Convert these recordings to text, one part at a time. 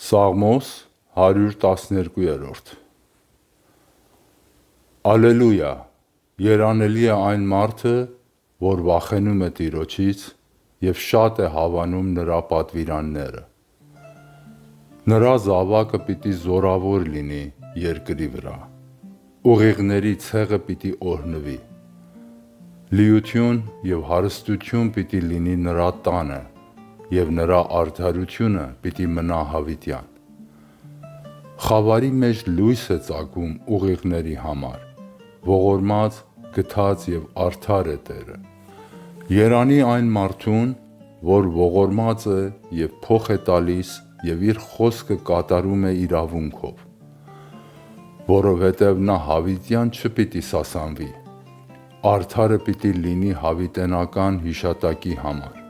Սաղմոս 112-րդ Ալելույա, երանելի է այն մարդը, որ վախենում է Տիրոջից և շատ է հավանում նրա պատվիրանները։ Նրա զավակը պիտի զորավոր լինի երկրի վրա, ուղիղների ցեղը պիտի օրհնվի, լիություն և հարստություն պիտի լինի նրա տանը, և նրա արդարությունը պիտի մնա հավիտյան։ Խավարի մեջ լույս է ծագում ուղիղների համար, ողորմած, գթած և արդար է Տերը։ Երանի այն մարդուն, որ ողորմած է և փոխ է տալիս և իր խոսքը կատարում է իրավունքով, որովհետև նա հավիտյան չպիտի սասանվի, արդարը պիտի լինի հավիտենական հիշատակի համար։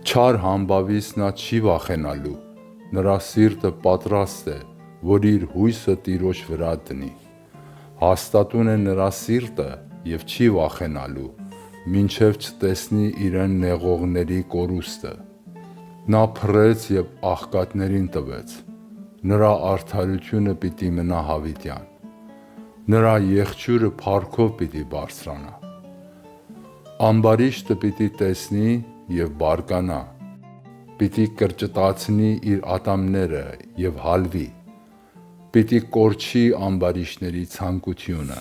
Չար համբավից նա չի վախենալու, նրա սիրտը պատրաստ է, որ իր հույսը Տիրոջ վրա դնի։ Հաստատուն է նրա սիրտը և չի վախենալու, մինչև չտեսնի իրեն նեղողների կորուստը։ Նա փռեց և աղքատներին տվեց, նրա արդարությունը պիտի մնա հավիտյան, նրա եղջյուրը փառքով պիտի բարձրանա։ Ամբարիշտը պիտի տեսնի և բարկանա, պիտի կրճտացնի իր ատամները և հալվի, պիտի կորչի ամբարիշտների ցանկությունը։